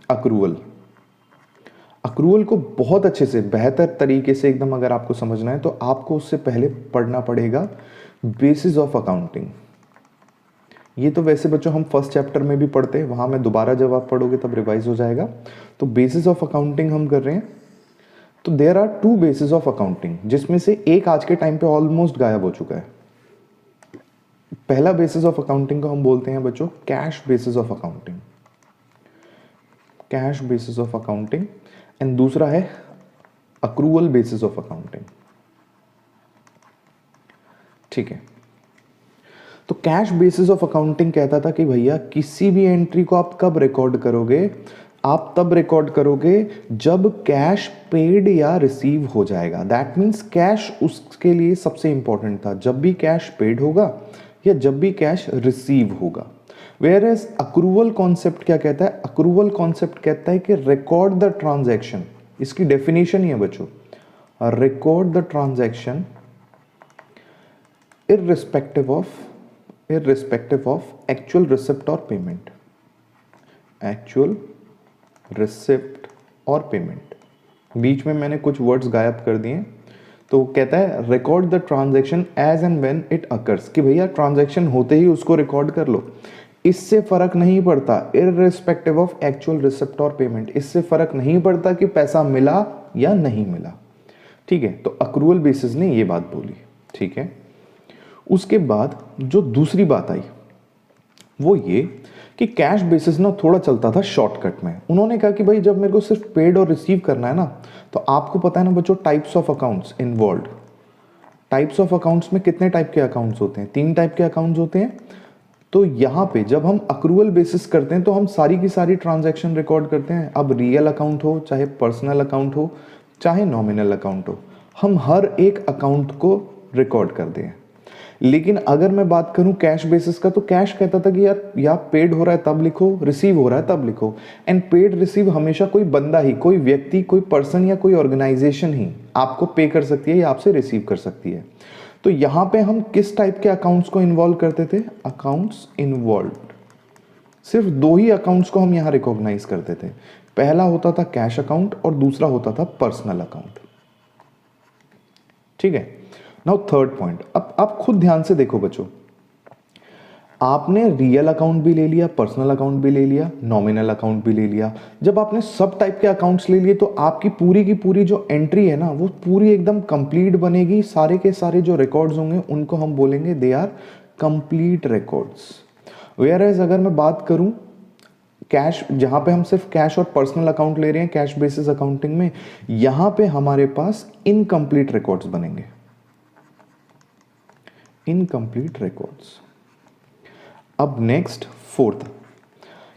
Accrual. Accrual को बहुत अच्छे से बेहतर तरीके से एकदम अगर आपको समझना है तो आपको उससे पहले पढ़ना पड़ेगा बेसिस ऑफ अकाउंटिंग। ये तो वैसे बच्चों हम फर्स्ट चैप्टर में भी पढ़ते हैं, वहां में दोबारा जब आप पढ़ोगे तब रिवाइज हो जाएगा। तो बेसिस ऑफ अकाउंटिंग हम कर रहे हैं। तो there are two basis of accounting, जिसमें से एक आज के टाइम पे ऑलमोस्ट गायब हो चुका है। पहला बेसिस ऑफ अकाउंटिंग को हम बोलते हैं बच्चों cash basis of accounting, cash basis of accounting. And दूसरा है अक्रूवल बेसिस ऑफ अकाउंटिंग। ठीक है, तो कैश बेसिस ऑफ अकाउंटिंग कहता था कि भैया किसी भी एंट्री को आप कब रिकॉर्ड करोगे, आप तब रिकॉर्ड करोगे जब कैश पेड या रिसीव हो जाएगा। दैट मीन्स कैश उसके लिए सबसे इंपॉर्टेंट था, जब भी कैश पेड होगा या जब भी कैश रिसीव होगा। वेयर एज अक्रूवल कॉन्सेप्ट क्या कहता है, अक्रूवल कॉन्सेप्ट कहता है कि रिकॉर्ड द ट्रांजैक्शन। इसकी डेफिनेशन ही है बच्चों, record the transaction irrespective of actual receipt और पेमेंट, एक्चुअल रिसिप्ट और पेमेंट। बीच में मैंने कुछ वर्ड्स गायब कर दिए। तो कहता है record the transaction as and when it occurs, कि भैया ट्रांजैक्शन होते ही उसको रिकॉर्ड कर लो। इससे फर्क नहीं पड़ता, इररिस्पेक्टिव ऑफ एक्चुअल रिसिप्ट और पेमेंट, इससे फर्क नहीं पड़ता कि पैसा मिला या नहीं मिला। ठीक है, तो अक्रूवल बेसिस ने ये बात बोली। ठीक है, उसके बाद जो दूसरी बात आई वो ये कि कैश बेसिस ना थोड़ा चलता था शॉर्टकट में। उन्होंने कहा कि भाई जब मेरे को सिर्फ पेड और रिसीव करना है ना, तो आपको पता है ना बच्चों types of accounts involve. Types of accounts में कितने टाइप के अकाउंट्स होते हैं, 3 टाइप के अकाउंट्स होते हैं। तो यहाँ पे जब हम अक्रूवल बेसिस करते हैं तो हम सारी की सारी ट्रांजैक्शन रिकॉर्ड करते हैं। अब रियल अकाउंट हो, चाहे पर्सनल अकाउंट हो, चाहे नॉमिनल अकाउंट हो, हम हर एक अकाउंट को रिकॉर्ड करते हैं। लेकिन अगर मैं बात करूं कैश बेसिस का, तो कैश कहता था कि यार या पेड हो रहा है तब लिखो, रिसीव हो रहा है तब लिखो। एंड पेड रिसीव हमेशा कोई बंदा ही, कोई व्यक्ति, कोई पर्सन या कोई ऑर्गेनाइजेशन ही आपको पे कर सकती है या आपसे रिसीव कर सकती है। तो यहां पे हम किस टाइप के अकाउंट्स को इन्वॉल्व करते थे, अकाउंट्स इन्वॉल्व। सिर्फ 2 ही अकाउंट्स को हम यहां रिकॉग्नाइज करते थे। पहला होता था कैश अकाउंट और दूसरा होता था पर्सनल अकाउंट। ठीक है, नाउ थर्ड पॉइंट। अब आप खुद ध्यान से देखो बच्चों, आपने रियल अकाउंट भी ले लिया, पर्सनल अकाउंट भी ले लिया, नॉमिनल अकाउंट भी ले लिया। जब आपने सब टाइप के अकाउंट्स ले लिए तो आपकी पूरी की पूरी जो एंट्री है ना वो पूरी एकदम कंप्लीट बनेगी। सारे के सारे जो रिकॉर्ड्स होंगे उनको हम बोलेंगे they are complete records. Whereas अगर मैं बात करूं कैश, जहां पे हम सिर्फ कैश और पर्सनल अकाउंट ले रहे हैं कैश बेसिस अकाउंटिंग में, यहां पे हमारे पास इनकम्प्लीट रिकॉर्ड्स बनेंगे, इनकम्प्लीट रिकॉर्ड्स। अब नेक्स्ट फोर्थ,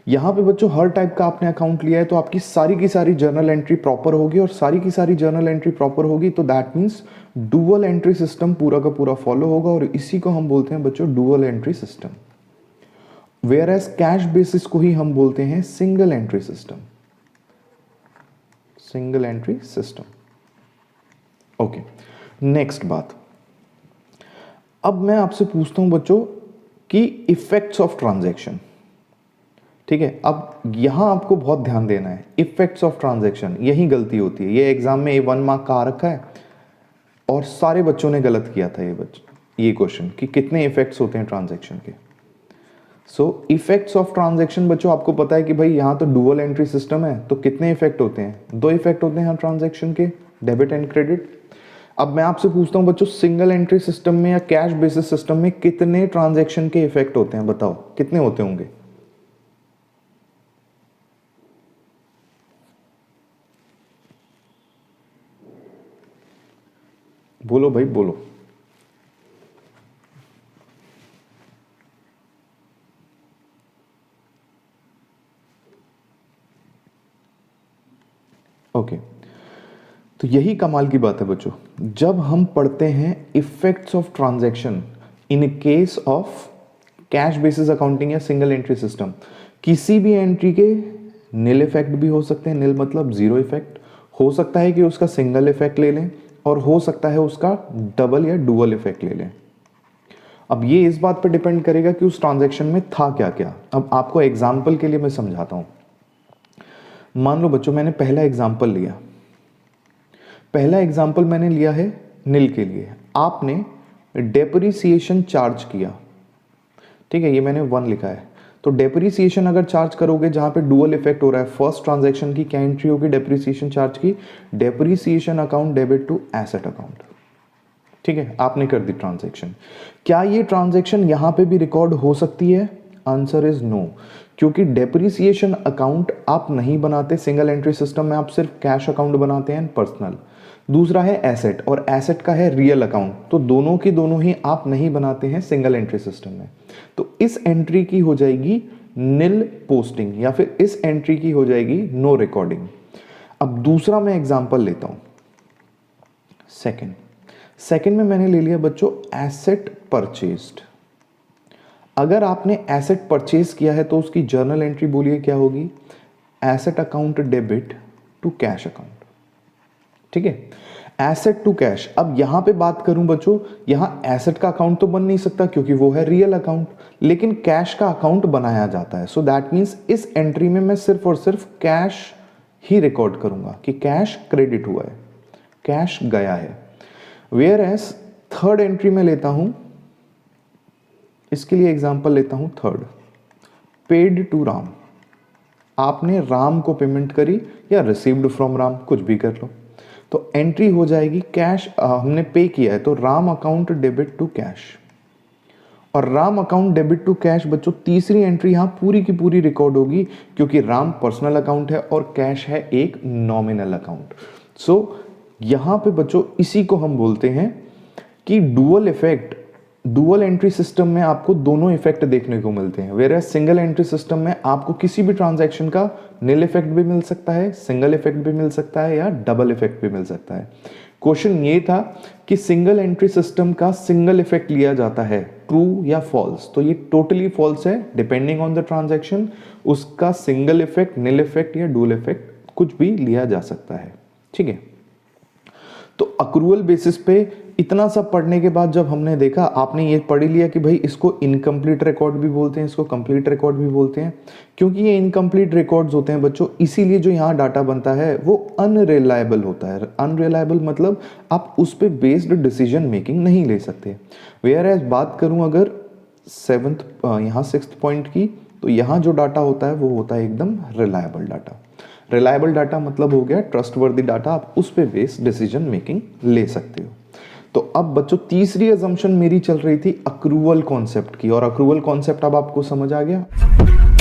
यहां पे बच्चों हर टाइप का आपने अकाउंट लिया है तो आपकी सारी की सारी जर्नल एंट्री प्रॉपर होगी, और सारी की सारी जर्नल एंट्री प्रॉपर होगी तो that means dual entry system पूरा का पूरा फॉलो होगा, और इसी को हम बोलते हैं बच्चों dual entry system. Whereas cash basis को ही हम बोलते हैं single entry system, single entry system. Okay, next बात, अब मैं आपसे पूछता हूं बच्चों कि इफेक्ट्स ऑफ ट्रांजैक्शन। ठीक है, अब यहां आपको बहुत ध्यान देना है, इफेक्ट्स ऑफ ट्रांजैक्शन, यही गलती होती है। ये एग्जाम में 1 मार्क का आ रखा है और सारे बच्चों ने गलत किया था ये क्वेश्चन कि कितने इफेक्ट्स होते हैं ट्रांजैक्शन के। सो इफेक्ट्स ऑफ ट्रांजैक्शन बच्चों आपको पता है कि भाई यहां तो डुअल एंट्री सिस्टम है, तो कितने इफेक्ट होते हैं, 2 इफेक्ट होते हैं ट्रांजैक्शन के, डेबिट एंड क्रेडिट। अब मैं आपसे पूछता हूं बच्चों सिंगल एंट्री सिस्टम में या कैश बेसिस सिस्टम में कितने ट्रांजैक्शन के इफेक्ट होते हैं, बताओ कितने होते होंगे। बोलो भाई बोलो। ओके, तो यही कमाल की बात है बच्चों, जब हम पढ़ते हैं effects of transaction in case of cash basis accounting या सिंगल एंट्री सिस्टम, किसी भी एंट्री के नील इफेक्ट भी हो सकते हैं, नील मतलब 0 इफेक्ट, हो सकता है कि उसका सिंगल इफेक्ट ले लें, और हो सकता है उसका डबल या डुअल इफेक्ट ले लें। अब ये इस बात पर डिपेंड करेगा कि उस ट्रांजैक्शन में था क्या क्या। अब आपको एग्जाम्पल के लिए मैं समझाता हूं। मान लो बच्चों मैंने पहला एग्जाम्पल लिया, पहला एग्जाम्पल मैंने लिया है नील के लिए। आपने डेप्रिसिएशन चार्ज किया, ठीक है, ये मैंने 1 लिखा है। तो डेप्रिसिएशन अगर चार्ज करोगे, जहां पे डुअल इफेक्ट हो रहा है, फर्स्ट ट्रांजैक्शन की क्या एंट्री होगी, डेप्रिसिएशन चार्ज की, depreciation account debit to asset account. ठीक है, आपने कर दी ट्रांजैक्शन। क्या ये ट्रांजैक्शन यहां पे भी रिकॉर्ड हो सकती है? आंसर इज नो, क्योंकि डेप्रिसिएशन अकाउंट आप नहीं बनाते सिंगल एंट्री सिस्टम में, आप सिर्फ कैश अकाउंट बनाते हैं पर्सनल। दूसरा है एसेट, और एसेट का है रियल अकाउंट, तो दोनों की दोनों ही आप नहीं बनाते हैं सिंगल एंट्री सिस्टम में। तो इस एंट्री की हो जाएगी नील पोस्टिंग, या फिर इस एंट्री की हो जाएगी नो रिकॉर्डिंग। अब दूसरा मैं एग्जांपल लेता हूं, सेकंड में मैंने ले लिया बच्चों एसेट परचेज्ड। अगर आपने एसेट परचेज किया है तो उसकी जर्नल एंट्री बोलिए क्या होगी, asset account debit to cash account. ठीक है, एसेट टू कैश। अब यहां पे बात करूं बच्चों, यहां एसेट का अकाउंट तो बन नहीं सकता क्योंकि वो है रियल अकाउंट, लेकिन कैश का अकाउंट बनाया जाता है। सो दैट मीन्स इस एंट्री में मैं सिर्फ और सिर्फ कैश ही रिकॉर्ड करूंगा कि कैश क्रेडिट हुआ है, कैश गया है। वेयर एज थर्ड एंट्री में लेता हूं, इसके लिए एग्जांपल लेता हूं थर्ड, पेड टू राम। आपने राम को पेमेंट करी या रिसीव्ड फ्रॉम राम, कुछ भी कर लो। तो एंट्री हो जाएगी कैश, हमने पे किया है तो Ram account debit to cash. और Ram account debit to cash बच्चों तीसरी एंट्री यहां पूरी की पूरी रिकॉर्ड होगी, क्योंकि राम पर्सनल अकाउंट है और कैश है एक नॉमिनल अकाउंट। सो यहां पे बच्चों इसी को हम बोलते हैं कि dual effect. Dual entry system में आपको दोनों इफेक्ट देखने को मिलते हैं, whereas single entry system में आपको किसी भी ट्रांजैक्शन का नील इफेक्ट भी मिल सकता है, सिंगल इफेक्ट भी मिल सकता है, या डबल इफेक्ट भी मिल सकता है। क्वेश्चन ये था कि सिंगल एंट्री सिस्टम का सिंगल इफेक्ट लिया जाता है, ट्रू या फॉल्स। तो ये टोटली फॉल्स है, डिपेंडिंग ऑन द ट्रांजैक्शन उसका सिंगल इफेक्ट, नील इफेक्ट या डुअल इफेक्ट कुछ भी लिया जा सकता है। ठीक है, तो अक्रूवल बेसिस पे इतना सब पढ़ने के बाद जब हमने देखा, आपने ये पढ़ लिया कि भाई इसको इनकम्प्लीट रिकॉर्ड भी बोलते हैं, इसको कंप्लीट रिकॉर्ड भी बोलते हैं, क्योंकि ये इनकम्प्लीट रिकॉर्ड्स होते हैं बच्चों, इसीलिए जो यहाँ डाटा बनता है वो अनरिलायबल होता है। अनरिलायबल मतलब आप उस पर बेस्ड डिसीजन मेकिंग नहीं ले सकते। वेयर एज बात करूँ अगर यहाँ 6th पॉइंट की, तो यहाँ जो डाटा होता है वो होता है एकदम रिलायबल डाटा। रिलायबल डाटा मतलब हो गया ट्रस्टवर्दी डाटा, आप उस पे बेस्ड डिसीजन मेकिंग ले सकते हो। तो अब बच्चों तीसरी अजम्पशन मेरी चल रही थी अक्रूवल कॉन्सेप्ट की, और अक्रूवल कॉन्सेप्ट अब आपको समझ आ गया।